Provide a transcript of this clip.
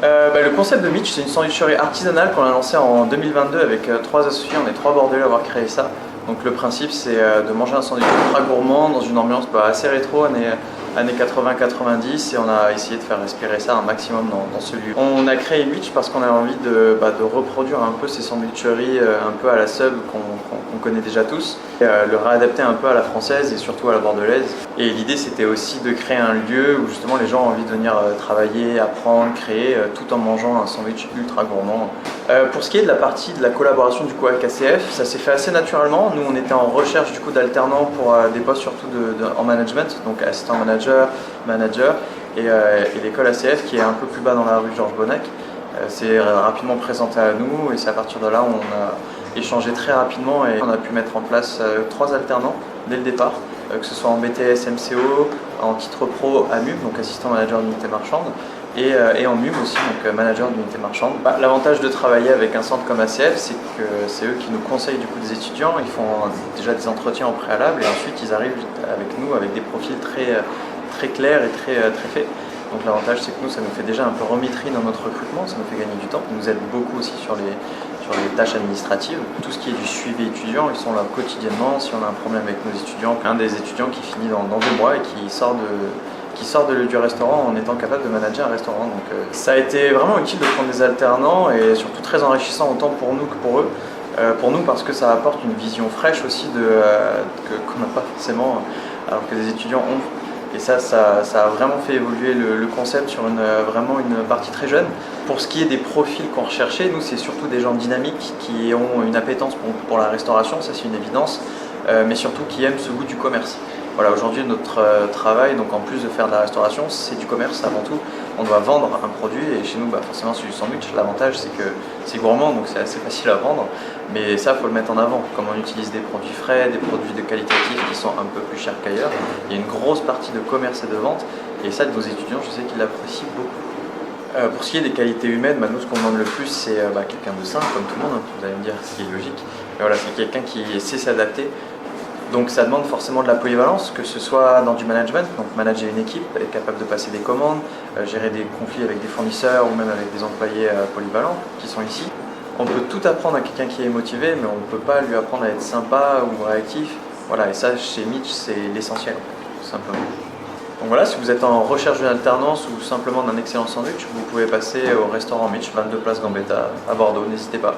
Le concept de Mitch, c'est une sandwicherie artisanale qu'on a lancée en 2022 avec 3 associés. On est 3 bordelais à avoir créé ça. Donc le principe, c'est de manger un sandwich ultra gourmand dans une ambiance assez rétro, années 80-90, et on a essayé de faire respirer ça un maximum dans ce lieu. On a créé Mitch parce qu'on a envie de reproduire un peu ces sandwicheries un peu à la sub qu'on connaît déjà tous, et le réadapter un peu à la française et surtout à la bordelaise. Et l'idée, c'était aussi de créer un lieu où justement les gens ont envie de venir travailler, apprendre, créer, tout en mangeant un sandwich ultra gourmand. Pour ce qui est de la partie de la collaboration du coup avec ACF, ça s'est fait assez naturellement. Nous, on était en recherche du coup d'alternants pour des postes surtout en management, donc assistant manager, et l'école ACF qui est un peu plus bas dans la rue Georges Bonnac s'est rapidement présentée à nous, et c'est à partir de là où on a échangé très rapidement et on a pu mettre en place 3 alternants dès le départ, que ce soit en BTS MCO, en titre pro à MUB, donc assistant manager d'unité marchande, et en MUB aussi, donc manager d'unité marchande. L'avantage de travailler avec un centre comme ACF, c'est que c'est eux qui nous conseillent du coup des étudiants. Ils font déjà des entretiens au préalable et ensuite ils arrivent avec nous avec des profils très clairs et très faits. Donc l'avantage, c'est que nous, ça nous fait déjà un peu remétrer dans notre recrutement, ça nous fait gagner du temps. Ils nous aident beaucoup aussi sur les tâches administratives. Tout ce qui est du suivi étudiant, ils sont là quotidiennement. Si on a un problème avec nos étudiants, un des étudiants qui finit dans 2 mois et qui sort du restaurant en étant capable de manager un restaurant. Donc ça a été vraiment utile de prendre des alternants et surtout très enrichissant autant pour nous que pour eux. Pour nous parce que ça apporte une vision fraîche aussi qu'on n'a pas forcément alors que les étudiants ont. Et ça a vraiment fait évoluer le concept sur vraiment une partie très jeune. Pour ce qui est des profils qu'on recherchait, nous c'est surtout des gens dynamiques qui ont une appétence pour la restauration, ça c'est une évidence, mais surtout qui aiment ce goût du commerce. Voilà, aujourd'hui notre travail, donc en plus de faire de la restauration, c'est du commerce avant tout. On doit vendre un produit et chez nous forcément c'est du sandwich. L'avantage c'est que c'est gourmand, donc c'est assez facile à vendre, mais ça faut le mettre en avant. Comme on utilise des produits frais, des produits de qualitatif qui sont un peu plus chers qu'ailleurs, il y a une grosse partie de commerce et de vente, et ça de vos étudiants je sais qu'ils l'apprécient beaucoup. Pour ce qui est des qualités humaines, nous ce qu'on demande le plus c'est quelqu'un de sain comme tout le monde, vous allez me dire ce qui est logique, mais voilà, c'est quelqu'un qui sait s'adapter. Donc ça demande forcément de la polyvalence, que ce soit dans du management, donc manager une équipe, être capable de passer des commandes, gérer des conflits avec des fournisseurs ou même avec des employés polyvalents qui sont ici. On peut tout apprendre à quelqu'un qui est motivé, mais on ne peut pas lui apprendre à être sympa ou réactif. Voilà, et ça chez Mitch c'est l'essentiel, tout simplement. Donc voilà, si vous êtes en recherche d'une alternance ou simplement d'un excellent sandwich, vous pouvez passer au restaurant Mitch, 22 place Gambetta à Bordeaux, n'hésitez pas.